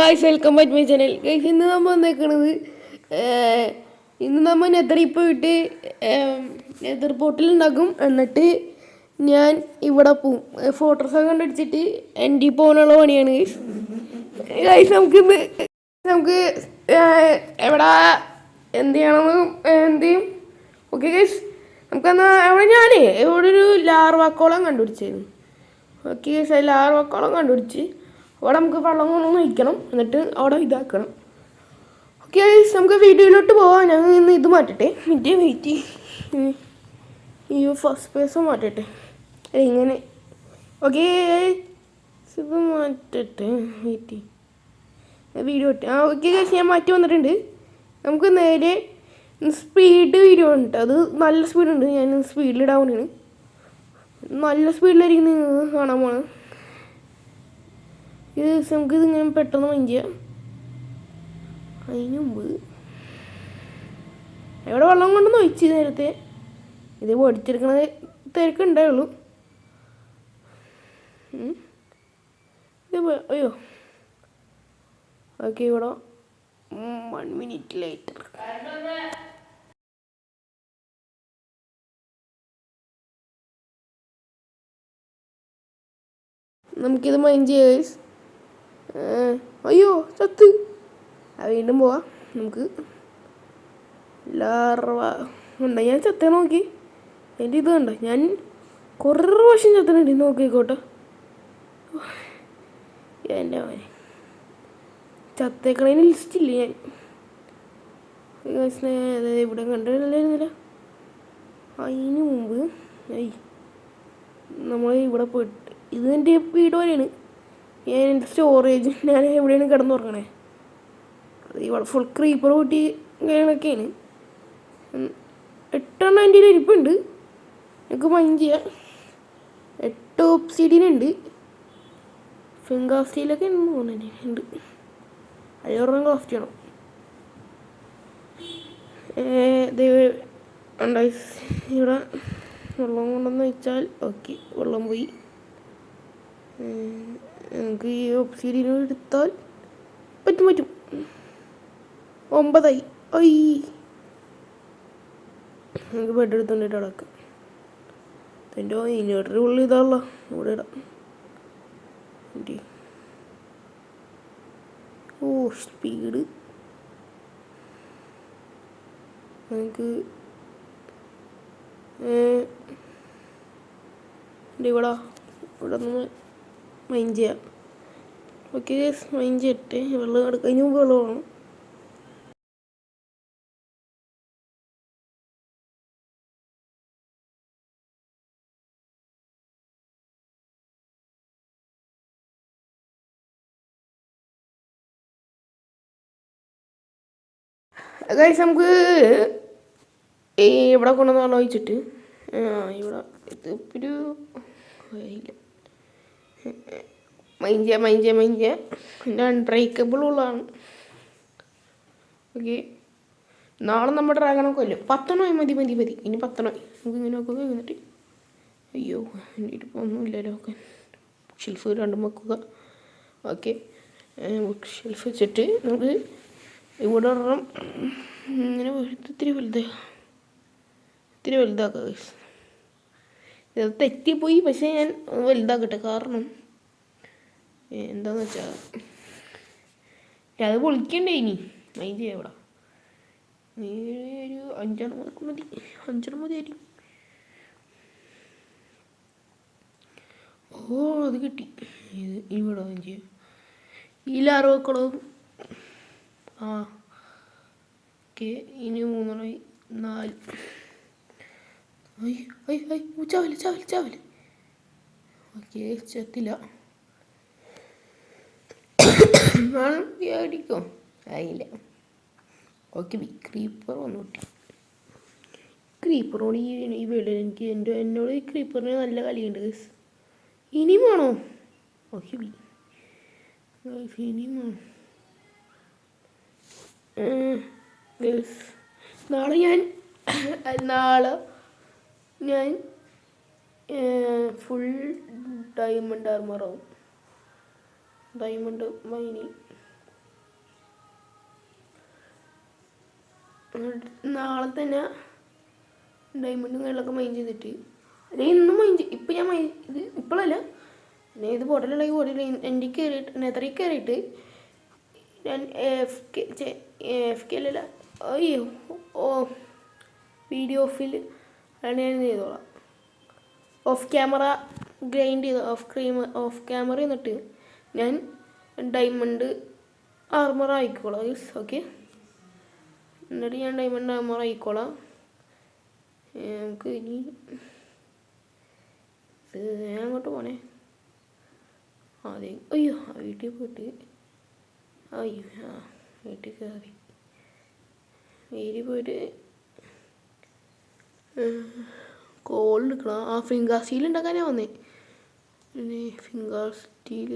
Guys welcome back my channel. Guys ഇന്ന് നമ്മൾ വന്നേക്കണത് ഇന്ന് നമ്മൾ നെതറിൽ പോയിട്ട് നെതർ പോർട്ടൽ ഉണ്ടാക്കും. എന്നിട്ട് ഞാൻ ഇവിടെ പോവും. ഫോട്ടോസൊക്കെ കണ്ടടിച്ചിട്ട് എൻ്റെ പോകാനുള്ള പണിയാണ് ഗൈസ്. ഗൈസ് നമുക്ക് എവിടെ എന്ത് ചെയ്യണമെന്ന് എന്ത് ചെയ്യും. ഓക്കെ ഗൈസ്, നമുക്കെന്നാ അവിടെ ഞാനേ ഇവിടെ ഒരു ലാർവാക്കോളം കണ്ടുപിടിച്ചായിരുന്നു. ഓക്കെ ഗൈസ്, ലാർവാക്കോളം കണ്ടുപിടിച്ച് അവിടെ നമുക്ക് വെള്ളം കൊണ്ടൊന്ന് ഒഴിക്കണം. എന്നിട്ട് അവിടെ ഇതാക്കണം. ഓക്കെ ഗൈസ്, നമുക്ക് വീഡിയോയിലോട്ട് പോവാം. ഞാൻ ഇന്ന് ഇത് മാറ്റട്ടെ. വെയിറ്റ് ഈ ഫസ്റ്റ് പേഴ്സ് മാറ്റട്ടെ. ഇങ്ങനെ ഓക്കെ ഇത് മാറ്റട്ടെ. വെയിറ്റ് വീഡിയോ ഇട്ട് ഓക്കെ ഗൈസ്, ഞാൻ മാറ്റി വന്നിട്ടുണ്ട്. നമുക്ക് നേരെ സ്പീഡ് വീഡിയോ ഉണ്ട്. അത് നല്ല സ്പീഡുണ്ട്. ഞാൻ സ്പീഡിലിടാൻ വേണ്ടിയാണ്. നല്ല സ്പീഡിലായിരിക്കും നിങ്ങൾ കാണാൻ പോണത്. ഇത് നമുക്കിതിങ്ങനെ പെട്ടെന്ന് മൈൻഡ് ചെയ്യാം. അതിന് മുമ്പ് എവിടെ വെള്ളം കൊണ്ടൊന്ന് ഒഴിച്ച് നേരത്തെ ഇത് പൊടിച്ചെടുക്കണത് തിരക്കുണ്ടായുള്ളൂ. അയ്യോ ഓക്കെ, ഇവിടെ 1 മിനിറ്റ് ലേറ്റർ. നമുക്കിത് മൈൻഡ് ചെയ്യാം. അയ്യോ ചത്ത്. വീണ്ടും പോവാം. നമുക്ക് ലാർവ ഉണ്ട്. ഞാൻ ചത്ത നോക്കി. എൻ്റെ ഇത് കണ്ട, ഞാൻ കുറേ പ്രാവശ്യം ചത്തനുണ്ട്. നോക്കിക്കോട്ടെ. എൻ്റെ മോനെ ചത്തേക്കണതിന് ലിസ്റ്റില്ല ഞാൻ. ഇവിടെ കണ്ടില്ലായിരുന്നില്ല. അതിന് മുമ്പ് നമ്മൾ ഇവിടെ പോയിട്ട് ഇത് എൻ്റെ വീട് വരെയാണ്. ഞാൻ എൻ്റെ സ്റ്റോറേജ് ഞാൻ എവിടെയാണ് കിടന്നുറങ്ങണേ. അത് ഇവിടെ ഫുൾ ക്രീപ്പർ കൂട്ടി കാര്യങ്ങളൊക്കെയാണ്. 8 എണ്ണം എൻ്റെ ഇരിപ്പുണ്ട്. എനിക്ക് മൈൻഡ് ചെയ്യാം. 8 ഒബ്സിഡിയനുണ്ട്. ഫിംഗർ സ്റ്റീലൊക്കെ ഉണ്ട് തോന്നുന്നുണ്ട്. ഉണ്ട്. 5 ക്രാഫ്റ്റ് ചെയ്യണം. ഉണ്ടായി ഇവിടെ വെള്ളം കൊണ്ടെന്ന് വെച്ചാൽ ഓക്കെ, വെള്ളം പോയി. നമുക്ക് ഈ ഒബ്സിഡിയൻ എടുത്താൽ പറ്റും. 9 ആയി. നമുക്ക് ബെഡ് എടുത്തോണ്ടിട്ട് അടക്കാം. എൻ്റെ ഇൻവേർട്ടർ ഉള്ളിൽ ഇതാണല്ലോ, ഇവിടെ ഇടാം. ഓ സ്പീഡ് നമുക്ക് ഇവിടെ നിന്ന് മൈൻഡ് ചെയ്യാം. ഓക്കെ മൈൻഡ് ചെയ്യട്ടെ. വെള്ളം കിടക്കുക. അതിന് മുമ്പ് വെള്ളം വേണം. ഗൈസ് നമുക്ക് ഇവിടെ കൊണ്ടുവന്ന് വെള്ളം ഒഴിച്ചിട്ട് ഇവിടെ ഇതിപ്പൊരു ഇല്ല മൈൻഡ് ചെയ്യാം. എൻ്റെ അൺബ്രേക്കബിൾ ഉള്ളതാണ്. ഓക്കെ, നാളെ നമ്മുടെ ഡ്രാഗണെ കൊല്ലും. 10 മതി. ഇനി 10 നമുക്ക് ഇങ്ങനെ നോക്കുക. എന്നിട്ട് അയ്യോ എൻ്റെ ഇപ്പം ഒന്നുമില്ലല്ലോ. ഓക്കെ, ഷെൽഫ് 2 വെക്കുക. ഓക്കെ, ഷെൽഫ് വെച്ചിട്ട് നമുക്ക് ഇവിടെ ഒരെണ്ണം ഇങ്ങനെ ഇത്തിരി വലുതാക്കുക. ഇത് തെറ്റിപ്പോയി, പക്ഷേ ഞാൻ വലുതാക്കട്ടെ. കാരണം എന്താന്ന് വെച്ചാൽ അത് പൊളിക്കണ്ടേ. ഇനി മൈൻഡ് ചെയ്യാം. ഇവിടെ ഒരു 5 മതിയായിരിക്കും. ഓ അത് കിട്ടി. ഇത് ഇവിടെ മൈൻഡ് ചെയ്യാം. ഈ ലാർവക്കളവും ഓക്കെ. ഇനി 3 4 ചാവല്. ഓക്കെ, ചത്തില്ല. അടിക്കോ ആയില്ല. ഓക്കെ, ക്രീപ്പർ വന്നു കിട്ടി. ക്രീപ്പറോട് ഈ വീട് എനിക്ക് എന്നോട് ഈ ക്രീപ്പറിന് നല്ല കളിയുണ്ട്. ഇനിയും വേണോ? ഓക്കെ ഇനിയും വേണം. നാളെ ഞാൻ ഫുൾ ഡയമണ്ട് ആർമറാവും. ഡയമണ്ട് മൈനിങ് നാളെ തന്നെ ഡയമണ്ടും കാര്യങ്ങളൊക്കെ മൈൻ ചെയ്തിട്ട് അല്ലെങ്കിൽ ഇന്നും മൈൻ ഇപ്പം ഞാൻ മൈൻ ഇത് ഇപ്പോഴല്ല ഞാൻ ഇത് ബോട്ടിലുണ്ടെങ്കിൽ ബോട്ടിൽ എൻ്റെ കയറിയിട്ട് നെതറിൽ കയറിയിട്ട് ഞാൻ എഫ് കെ അല്ലല്ല അയ്യോ ഓ വീഡിയോ ഓഫിൽ ആണ് ഞാൻ ചെയ്തോളാം ഓഫ് ക്യാമറ ഗ്രൈൻഡ് ചെയ്ത് ഓഫ് ക്യാമറ എന്നിട്ട് ഞാൻ ഡയമണ്ട് ആർമർ ആയിക്കോളാം ഓക്കെ എന്നിട്ട് ഞാൻ ഡയമണ്ട് ആർമർ ആയിക്കോളാം നമുക്ക് ഇനി ഞാൻ അങ്ങോട്ട് പോണേ അതെ അയ്യോ വീട്ടിൽ പോയിട്ട് അയ്യോ വീട്ടിൽ കയറി വീട്ടിൽ പോയിട്ട് കോൾ എടുക്കണം ഫിംഗർ സ്റ്റീൽ ഉണ്ടാക്കാനാ വന്നേ പിന്നെ ഫിംഗർ സ്റ്റീൽ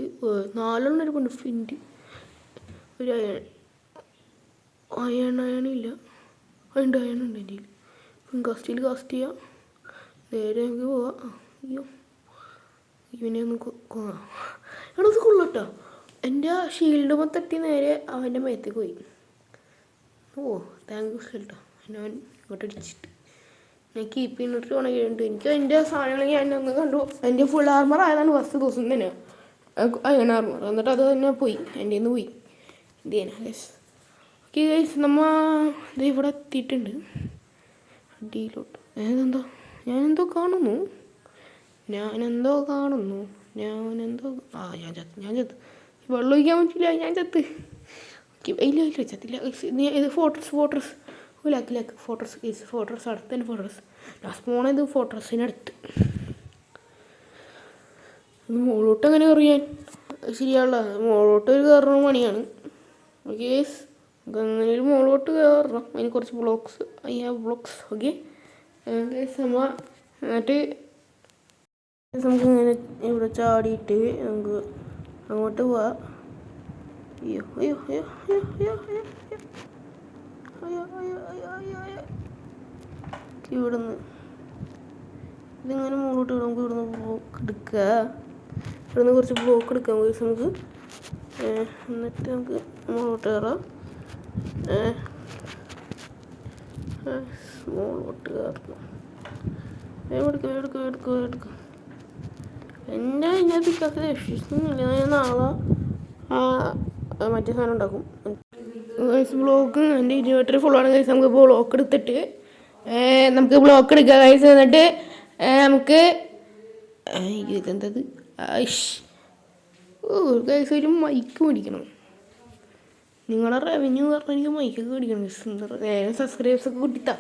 4 എടുപ്പുണ്ട് ഫിൻറ്റ് ഒരു അയണില്ല ഉണ്ട് അയണുണ്ട് എൻ്റെ ഫിംഗർ സ്റ്റീൽ കാസ്റ്റ് ചെയ്യാം നേരെ നമുക്ക് പോവാം അയ്യോ ഇവനെ ഒന്ന് എടാ അത് കൊള്ളട്ടോ എൻ്റെ ഷീൽഡ് തട്ടി നേരെ അവൻ്റെ മേത്തേക്ക് പോയി ഓ താങ്ക് യു കേട്ടോ ഞാൻ ഇങ്ങോട്ട് അടിച്ചിട്ട് ഞാൻ കീപ്പ് ചെയ്യുന്നിട്ട് ഉണങ്ങിയിട്ടുണ്ട് എനിക്ക് എൻ്റെ സാധനങ്ങൾ ഞാൻ ഒന്ന് കണ്ടു എൻ്റെ ഫുൾ ആർമർ ആയതാണ് ഫസ്റ്റ് ദിവസം തന്നെ അയൺ ആർമർ എന്നിട്ട് അത് തന്നെ പോയി എൻ്റെ നിന്ന് പോയി എന്ത് ചെയ്യാനാ ഗൈസ് ഓക്കെ ഗൈസ് നമ്മ ഇത് ഇവിടെ എത്തിയിട്ടുണ്ട് അടിയിലോട്ട് ഞാനെന്തോ കാണുന്നു ഞാൻ ചത്ത് വെള്ളം ഒഴിക്കാൻ പറ്റില്ല ഞാൻ ചത്ത് ഇല്ല ചത്തില്ല ഇത് ഫോട്ടോസ് ലാക്ക് ഫോട്ടോസ് അടുത്ത് തന്നെ ഫോട്ടോസ് ലാസ്റ്റ് പോണത് ഫോട്ടോസിനടുത്ത് മുകളോട്ട് അങ്ങനെ അറിയാൻ ശരിയാണല്ല മുകളോട്ട് കയറുന്ന പണിയാണ് ഓക്കെ അങ്ങനെ ഒരു മുകളോട്ട് കയറണം അതിന് കുറച്ച് ബ്ലോക്സ് ഓക്കെ എന്നിട്ട് നമുക്കിങ്ങനെ ഇവിടെ ചാടിയിട്ട് നമുക്ക് അങ്ങോട്ട് പോവാം അയ്യോ അയ്യോ അയ്യോ അയ്യോ അയ്യോ അയ്യോ അയ്യോ അയ്യോ അയ്യോ അയ്യോ ഇവിടുന്ന് ഇതിങ്ങനെ മുകളിലോട്ട് നമുക്ക് ഇവിടുന്ന് ബ്ലോക്ക് എടുക്കുക ഇവിടുന്ന് കുറച്ച് ബ്ലോക്ക് എടുക്കാം നമുക്ക് എന്നിട്ട് നമുക്ക് മുകളിലോട്ട് കയറാം മുകളിലോട്ട് കയറണം എടുക്കാം എൻ്റെ ഇതിനകത്ത് ഇക്കാത്ത രക്ഷിക്കുന്നില്ല ഞാൻ നാളെ മറ്റേ സാധനം ഉണ്ടാക്കും ബ്ലോക്ക് എൻ്റെ ഇൻവേർട്ടർ ഫുള്ളാണ് കഴിച്ച് നമുക്ക് ബ്ലോക്ക് എടുത്തിട്ട് ബ്ലോക്ക് എടുക്കുക കഴിച്ച് എന്നിട്ട് നമുക്ക് ഇതെന്തത് കഴിച്ച് ഒരു മൈക്ക് മേടിക്കണം നിങ്ങളെ റവന്യൂ പറഞ്ഞാൽ എനിക്ക് മൈക്കൊക്കെ മേടിക്കണം നേരെ സബ്സ്ക്രൈബേഴ്സൊക്കെ കിട്ടിത്താ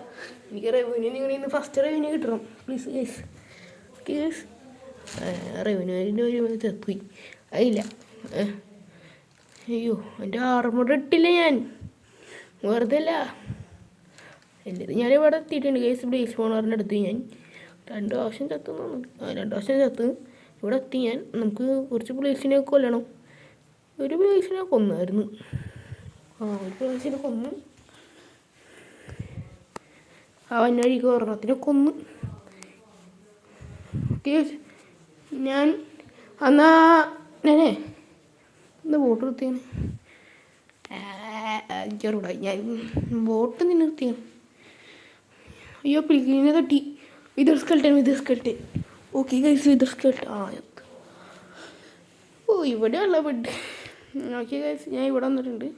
എനിക്ക് റവന്യൂ നിങ്ങളിൽ നിന്ന് ഫസ്റ്റ് റവന്യൂ കിട്ടണം പ്ലീസ് ഗൈസ് ഓക്കെ ഗൈസ് റവന്യൂവിൻ്റെ ഒരു തെപ്പോയി അതില്ല അയ്യോ എൻ്റെ ആർമർ ഇട്ടില്ല ഞാൻ വെറുതെ അല്ല എൻ്റെ ഞാനിവിടെ എത്തിയിട്ടുണ്ട് കേസ് ബ്ലേസ് ഫോണറിൻ്റെ അടുത്ത് ഞാൻ 2 പ്രാവശ്യം ചത്തു 2 പ്രാവശ്യം ചത്ത് ഇവിടെ എത്തി ഞാൻ നമുക്ക് കുറച്ച് ബ്ലേസിനെ കൊല്ലണം ഒരു ബ്ലേസിനെ കൊന്നായിരുന്നു ഒരു ബ്ലേസിനെ കൊന്നു അവനഴിക്ക് ഒരെണ്ണത്തിനെ കൊന്നു കേസ് ഞാൻ ഞാനേ ബോട്ട് നിർത്തിയാണ് എനിക്കറിയൂടാ ഞാൻ ബോട്ട് നിർത്തിയാണ് അയ്യോ പിൽക്കിനെ തട്ടി wither skeleton okay guys wither skeleton oh ഇവിടെയുള്ള ബെഡ് ഓക്കെ ഗൈസ് ഞാൻ ഇവിടെ വന്നിട്ടുണ്ട്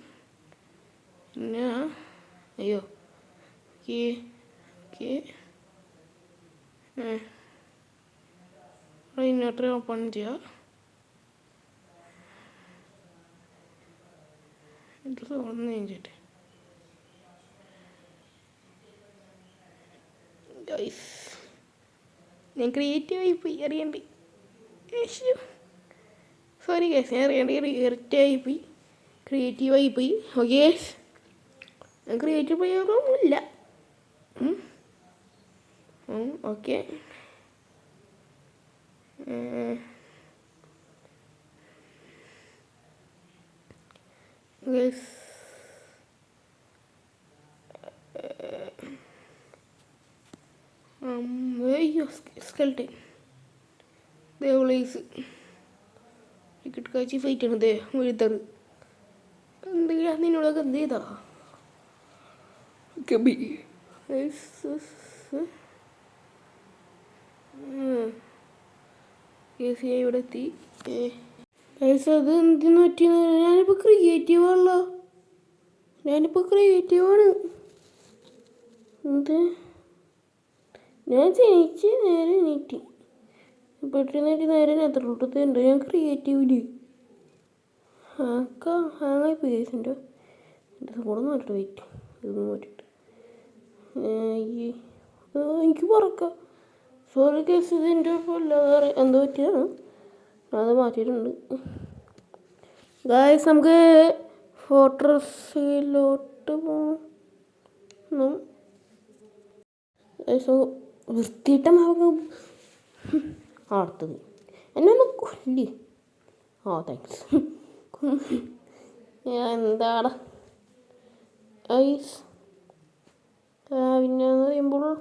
പിന്നെ അയ്യോ ഓക്കെ ഓക്കെ ഇൻവെർട്ടർ ഓപ്പൺ ചെയ്യുക ഒന്ന് കഴിഞ്ഞിട്ട് ഞാൻ ക്രിയേറ്റീവായി പോയി അറിയണ്ട് സോറി ഗൈസ് ഞാൻ അറിയണ്ട് ക്രിയേറ്റീവായി പോയി ഓക്കെ ഗൈസ് ഞാൻ ക്രിയേറ്റീവ് പോയൊന്നുമില്ല ഓക്കെ ഗൈസ് അയ്യോ സ്കെൽട്ടൻ ദേവളേസ് ടിക്കറ്റ് കാച്ചി ഫൈറ്റാണ് ദേ എഴുത്തറ് എന്തെങ്കിലും നിന്നോടൊക്കെ എന്ത് ചെയ്താ കബി ഇവിടെ എത്തി. അത് എന്തിനു പറ്റിയെന്ന് ഞാനിപ്പോൾ ക്രിയേറ്റീവാണല്ലോ. ഞാനിപ്പോൾ ക്രിയേറ്റീവാണ്. എന്ത് ഞാൻ ജനിച്ച് നേരെ എണീറ്റ് പെട്ടെന്ന് നേരെ നെതറോട്ടത്തുണ്ട്. ഞാൻ ക്രിയേറ്റീവില് ഹാങ്ങായി പോയി. എൻ്റെ കൂടെ നോട്ട് വെയിറ്റ് ഇതൊന്നും നോക്കിയിട്ട് എനിക്ക് പറക്കാം. സോറി കേസ്, ഇത് എൻ്റെ കുഴപ്പമില്ലാതെ എന്തോ പറ്റിയാണ്. അത് മാറ്റിയിട്ടുണ്ട്. ഗായ്സ് നമുക്ക് ഫോട്ടോസിലോട്ട് പോകണം. വൃത്തിയിട്ട മാർഗം അടുത്തത് എന്നെ ഒന്ന് കൊല്ലി. താങ്ക്സ്. എന്താണ് ഐസ് പിന്നെ പറയുമ്പോൾ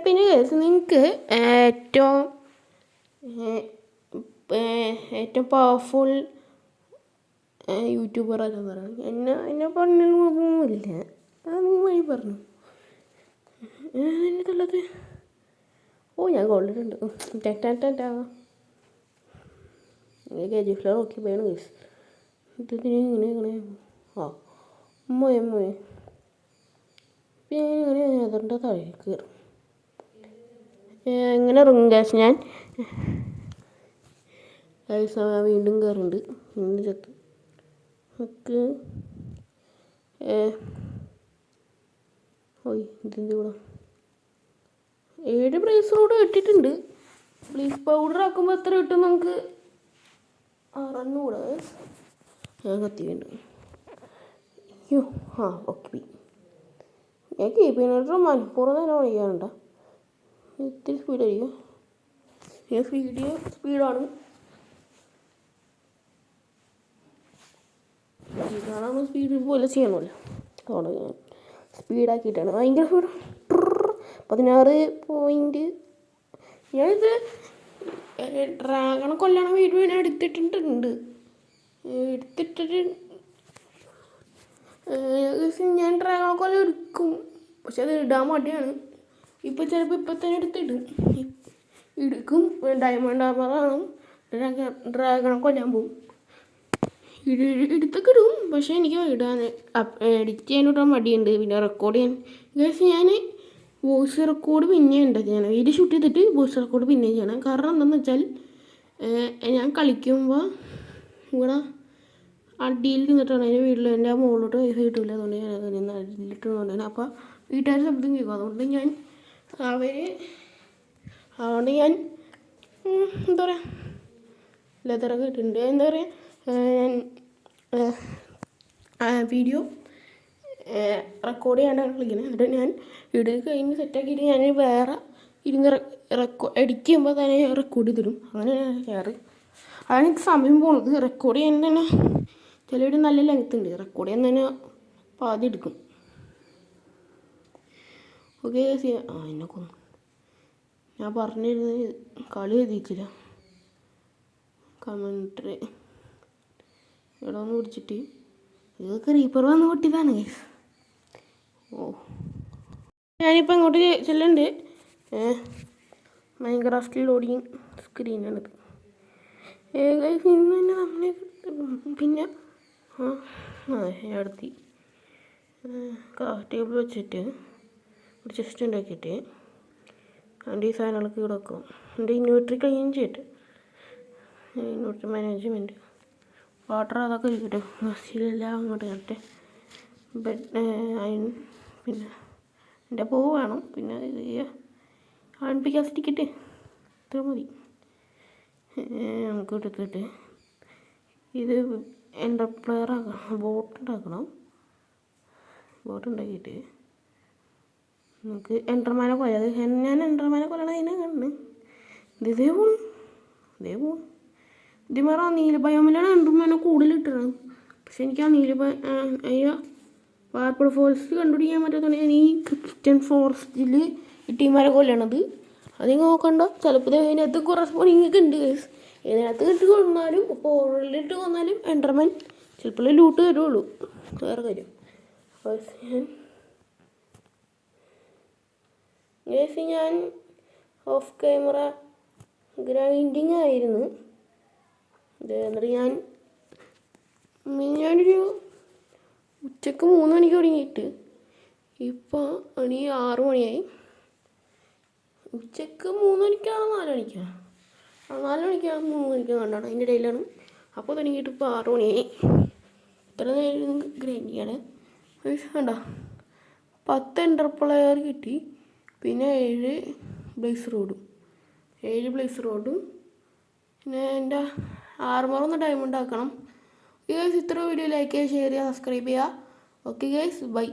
പിന്നെ നിങ്ങൾക്ക് ഏറ്റവും പവർഫുൾ യൂട്യൂബർ ആരെന്ന് പറയുന്നത് എന്നെ പറഞ്ഞൊന്നുമില്ല. അത് നിങ്ങൾ വഴി പറഞ്ഞു എനിക്കുള്ളത്. ഞാൻ കൊള്ളിട്ടുണ്ട്. KGF നോക്കി പോയാണ് കേസ്. ഇതിന് ഇങ്ങനെ അമ്മയെ പിന്നെ ഇങ്ങനെ അതിൻ്റെ താഴെ കയറും. എങ്ങനെ ഇറങ്ങും കേസ്? ഞാൻ വീണ്ടും കയറുന്നുണ്ട്. വീണ്ടും ചത്ത് നമുക്ക് ഇതിൻ്റെ കൂടെ 7 പ്രൈസോട് കിട്ടിയിട്ടുണ്ട്. പ്ലീസ് പൗഡർ ആക്കുമ്പോൾ എത്ര കിട്ടും നമുക്ക്? 600. ഞാൻ കത്തി വേണ്ടു. ഓക്കെ. ഞാൻ കീപ്പിനോട്ട് മലപ്പുറം തന്നെ പഠിക്കാനുണ്ടോ? ഇത്തിരി സ്പീഡായിരിക്കും. ഞാൻ സ്പീഡാണ്. ഇതാണ് സ്പീഡ് പോലെ ചെയ്യണമല്ലോ. അതുകൊണ്ട് ഞാൻ സ്പീഡാക്കിയിട്ടാണ്. ഭയങ്കര സ്പീഡ്. 16 പോയിൻറ്റ്. ഞാനിത് ഡ്രാഗണെ കൊല്ലണ വീഡിയോ ഞാൻ എടുത്തിട്ട് ഞാൻ ഡ്രാഗണെ കൊല്ലം എടുക്കും. പക്ഷെ അത് ഇടാൻ മടിയാണ്. ചിലപ്പോൾ തന്നെ എടുക്കും. ഡയമണ്ട് ആർമറാണ്. ഡ്രാഗണെ കൊല്ലാൻ പോകും. എടുത്തൊക്കെ ഇടും. പക്ഷെ എനിക്ക് എഡിറ്റ് ചെയ്യാനിടാൻ മടിയുണ്ട്. പിന്നെ റെക്കോർഡ് ചെയ്യാൻ ഞാൻ വോയിസ് റെക്കോർഡ് പിന്നെ ചെയ്യണം. വീഡിയോ ഷൂട്ട് ചെയ്തിട്ട് വോയിസ് റെക്കോർഡ് പിന്നെ ചെയ്യണം. കാരണം എന്താണെന്ന് വെച്ചാൽ ഞാൻ കളിക്കുമ്പോൾ ഇവിടെ അടിയിൽ നിന്നിട്ടാണ് എൻ്റെ വീട്ടിൽ. എൻ്റെ മുകളിലോട്ട് വൈഫൈ കിട്ടില്ല. അതുകൊണ്ട് ഞാൻ അതിൽ അടിയിലിട്ടുകൊണ്ടാണ്. അപ്പോൾ വീട്ടുകാർ ശബ്ദം കേൾക്കും. അതുകൊണ്ട് ഞാൻ എന്താ പറയുക ലെതറൊക്കെ ഇട്ടിട്ടുണ്ട്. എന്താ പറയുക വീഡിയോ റെക്കോർഡ് ചെയ്യാണ്ടാണ് കളിക്കുന്നത്. എന്നിട്ട് ഞാൻ വീഡിയോ കഴിഞ്ഞ് സെറ്റാക്കിയിട്ട് ഞാൻ വേറെ ഇരുന്ന് എഡിറ്റ് ചെയ്യുമ്പോൾ തന്നെ റെക്കോർഡ് ചെയ്തിടും. അങ്ങനെയാണ് ചെയ്യാറ്. അതാണ് എനിക്ക് സമയം പോകുന്നത്. റെക്കോർഡ് ചെയ്യാൻ തന്നെ ചിലവിടെ നല്ല ലെങ്ത് ഉണ്ട്. റെക്കോർഡ് ചെയ്യാൻ തന്നെ പാതി എടുക്കും. ഓക്കെ. എന്നെ കൊന്നു. ഞാൻ പറഞ്ഞിരുന്നത് കളി എഴുതിയിട്ടില്ല. കമൻട്രി ഇവിടെ ഒന്ന് പിടിച്ചിട്ട് ഇതൊക്കെ റീപ്പർ വന്ന് പൊട്ടിയതാണ്. ഞാനിപ്പോൾ ഇങ്ങോട്ട് ചെല്ലുന്നുണ്ട്. മൈൻക്രാഫ്റ്റിൽ ലോഡിങ് സ്ക്രീനാണിത്. ഇന്ന് തന്നെ നമ്മളെ പിന്നെ അടുത്തി ക്രാഫ്റ്റ് ടേബിൾ വെച്ചിട്ട് ഒരു ചെസ്റ്റ് ഉണ്ടാക്കിയിട്ട് അതിൻ്റെ ഈ സാധനങ്ങളൊക്കെ ഇവിടെ വെക്കും. എൻ്റെ ഇൻവെർട്ടറി ക്ലീൻ ചെയ്തിട്ട് ഇൻവെർട്ടറി മാനേജ്മെൻറ്റ് വാട്ടർ അതൊക്കെ ഇരിക്കട്ടെ. ബസ്സിലെല്ലാം അങ്ങോട്ട് കയറട്ടെ. പിന്നെ എൻ്റെ പൂ വേണം. പിന്നെ ആൺപിക്കാൻ സ്റ്റിക്കിട്ട് ഇത്ര മതി. നമുക്ക് എടുത്തിട്ട് ഇത് പ്ലെയർ ആക്കണം. ബോട്ട് ഉണ്ടാക്കിയിട്ട് നമുക്ക് എൻ്റർമാനെ കൊല്ലാം. ഞാൻ എൻ്റർമാനെ കൊല്ലണതിനെ കണ്ട് ഇതേ പോവും. ഇതിമാറ നീലബയോമിലാണ് എൻ്റർമാനെ കൂടുതലിട്ടത്. പക്ഷെ എനിക്ക് ആ വാർപ്പിൾ ഫോറസ്റ്റ് കണ്ടുപിടിക്കാൻ പറ്റാത്തതുകൊണ്ട് ഞാൻ ഈ ക്രിപ്റ്റൻ ഫോറസ്റ്റിൽ ഇട്ടീമാരെ കൊല്ലണത്. അത് നോക്കണ്ട. ചിലപ്പോൾ അതിനകത്ത് കൊറസ്പോണ്ടിങ്ങൊക്കെ ഉണ്ട്. ഇതിനകത്ത് ഇട്ട് കൊന്നാലും ഇപ്പോൾ ഓൾറെഡി ഇട്ട് കൊന്നാലും എൻ്റർമാൻ ചിലപ്പോൾ ലൂട്ട് തരുള്ളൂ. വേറെ കാര്യം. ഞാൻ ഓഫ് ക്യാമറ ഗ്രൈൻഡിങ് ആയിരുന്നു. എന്നിട്ട് ഞാനൊരു ഉച്ചക്ക് 3 മണിക്ക് തുടങ്ങിയിട്ട് ഇപ്പോൾ 6 മണിയായി. ഉച്ചക്ക് 3 മണിക്കാണോ 4 മണിക്കാണ്? 4 മണിക്കാണ് 3 മണിക്കാണ് കണ്ടാണ്, അതിൻ്റെ ഇടയിലാണ്. അപ്പോൾ തുടങ്ങിയിട്ട് ഇപ്പോൾ 6 മണിയായി. ഇത്ര നേരം ഗ്രൈൻഡിങ്ങാണ്. വേണ്ട 10 എൻ്റർപ്ലയർ കിട്ടി, പിന്നെ 7 ബ്ലേസ് റോഡും പിന്നെ എൻ്റെ ആർമറൊന്ന് ഡയമണ്ട് ആക്കണം. ഓക്കെ ഗൈസ്, ഇത്ര വീഡിയോ ലൈക്ക് ചെയ്യുക, ഷെയർ ചെയ്യുക, സബ്സ്ക്രൈബ് ചെയ്യുക. Okay guys, by.